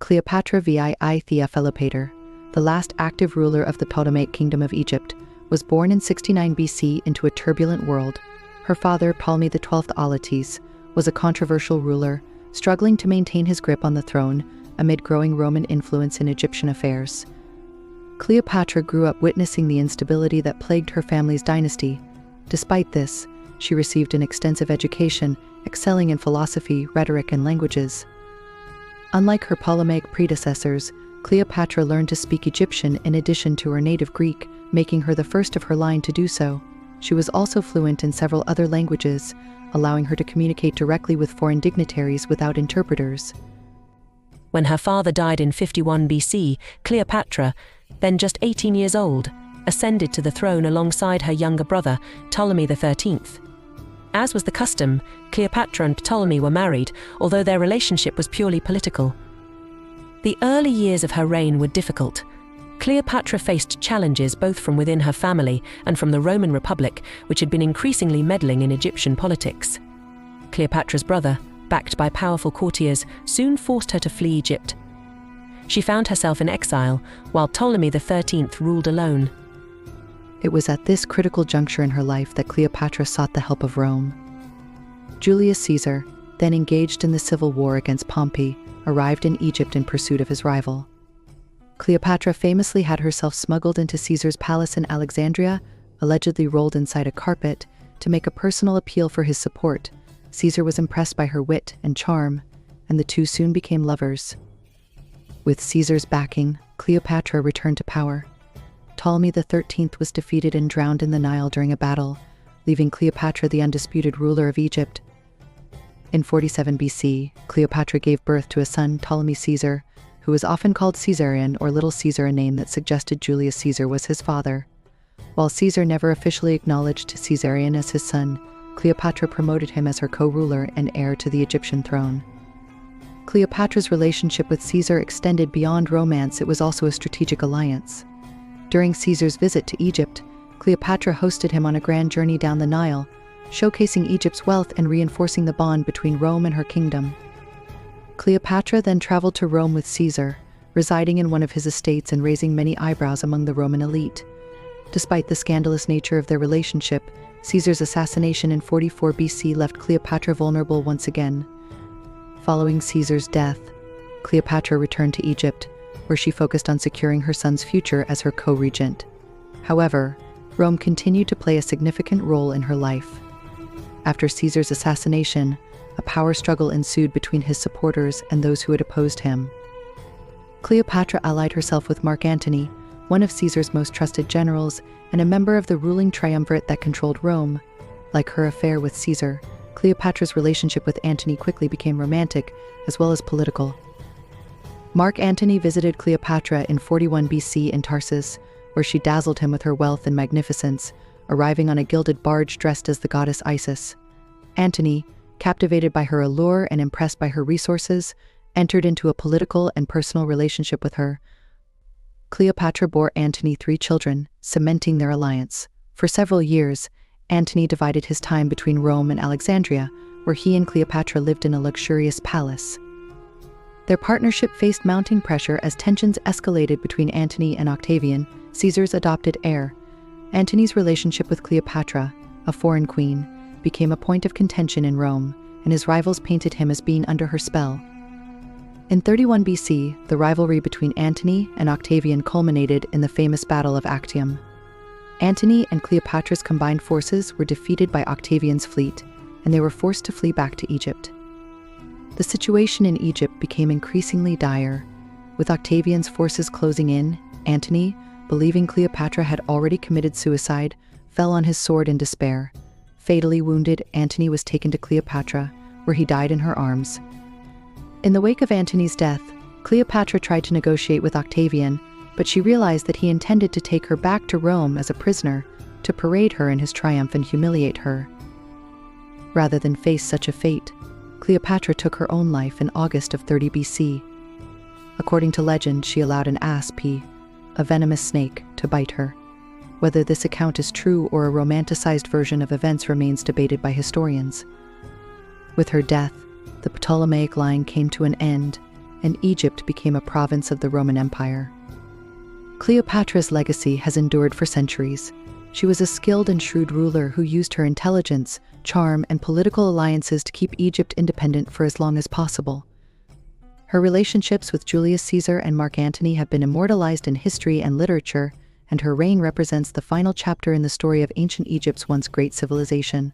Cleopatra VII Theophilopator, the last active ruler of the Ptolemaic kingdom of Egypt, was born in 69 BC into a turbulent world. Her father, Ptolemy XII Auletes, was a controversial ruler, struggling to maintain his grip on the throne amid growing Roman influence in Egyptian affairs. Cleopatra grew up witnessing the instability that plagued her family's dynasty. Despite this, she received an extensive education, excelling in philosophy, rhetoric, and languages. Unlike her Ptolemaic predecessors, Cleopatra learned to speak Egyptian in addition to her native Greek, making her the first of her line to do so. She was also fluent in several other languages, allowing her to communicate directly with foreign dignitaries without interpreters. When her father died in 51 BC, Cleopatra, then just 18 years old, ascended to the throne alongside her younger brother, Ptolemy XIII. As was the custom, Cleopatra and Ptolemy were married, although their relationship was purely political. The early years of her reign were difficult. Cleopatra faced challenges both from within her family and from the Roman Republic, which had been increasingly meddling in Egyptian politics. Cleopatra's brother, backed by powerful courtiers, soon forced her to flee Egypt. She found herself in exile, while Ptolemy XIII ruled alone. It was at this critical juncture in her life that Cleopatra sought the help of Rome. Julius Caesar, then engaged in the civil war against Pompey, arrived in Egypt in pursuit of his rival. Cleopatra famously had herself smuggled into Caesar's palace in Alexandria, allegedly rolled inside a carpet, to make a personal appeal for his support. Caesar was impressed by her wit and charm, and the two soon became lovers. With Caesar's backing, Cleopatra returned to power. Ptolemy XIII was defeated and drowned in the Nile during a battle, leaving Cleopatra the undisputed ruler of Egypt. In 47 BC, Cleopatra gave birth to a son, Ptolemy Caesar, who was often called Caesarion or Little Caesar, a name that suggested Julius Caesar was his father. While Caesar never officially acknowledged Caesarion as his son, Cleopatra promoted him as her co-ruler and heir to the Egyptian throne. Cleopatra's relationship with Caesar extended beyond romance. It was also a strategic alliance. During Caesar's visit to Egypt, Cleopatra hosted him on a grand journey down the Nile, showcasing Egypt's wealth and reinforcing the bond between Rome and her kingdom. Cleopatra then traveled to Rome with Caesar, residing in one of his estates and raising many eyebrows among the Roman elite. Despite the scandalous nature of their relationship, Caesar's assassination in 44 BC left Cleopatra vulnerable once again. Following Caesar's death, Cleopatra returned to Egypt, where she focused on securing her son's future as her co-regent. However, Rome continued to play a significant role in her life. After Caesar's assassination, a power struggle ensued between his supporters and those who had opposed him. Cleopatra allied herself with Mark Antony, one of Caesar's most trusted generals and a member of the ruling triumvirate that controlled Rome. Like her affair with Caesar, Cleopatra's relationship with Antony quickly became romantic as well as political. Mark Antony visited Cleopatra in 41 BC in Tarsus, where she dazzled him with her wealth and magnificence, arriving on a gilded barge dressed as the goddess Isis. Antony, captivated by her allure and impressed by her resources, entered into a political and personal relationship with her. Cleopatra bore Antony 3 children, cementing their alliance. For several years, Antony divided his time between Rome and Alexandria, where he and Cleopatra lived in a luxurious palace. Their partnership faced mounting pressure as tensions escalated between Antony and Octavian, Caesar's adopted heir. Antony's relationship with Cleopatra, a foreign queen, became a point of contention in Rome, and his rivals painted him as being under her spell. In 31 BC, the rivalry between Antony and Octavian culminated in the famous Battle of Actium. Antony and Cleopatra's combined forces were defeated by Octavian's fleet, and they were forced to flee back to Egypt. The situation in Egypt became increasingly dire. With Octavian's forces closing in, Antony, believing Cleopatra had already committed suicide, fell on his sword in despair. Fatally wounded, Antony was taken to Cleopatra, where he died in her arms. In the wake of Antony's death, Cleopatra tried to negotiate with Octavian, but she realized that he intended to take her back to Rome as a prisoner, to parade her in his triumph and humiliate her. Rather than face such a fate, Cleopatra took her own life in August of 30 BC. According to legend, she allowed an asp, a venomous snake, to bite her. Whether this account is true or a romanticized version of events remains debated by historians. With her death, the Ptolemaic line came to an end, and Egypt became a province of the Roman Empire. Cleopatra's legacy has endured for centuries. She was a skilled and shrewd ruler who used her intelligence, charm, and political alliances to keep Egypt independent for as long as possible. Her relationships with Julius Caesar and Mark Antony have been immortalized in history and literature, and her reign represents the final chapter in the story of ancient Egypt's once great civilization.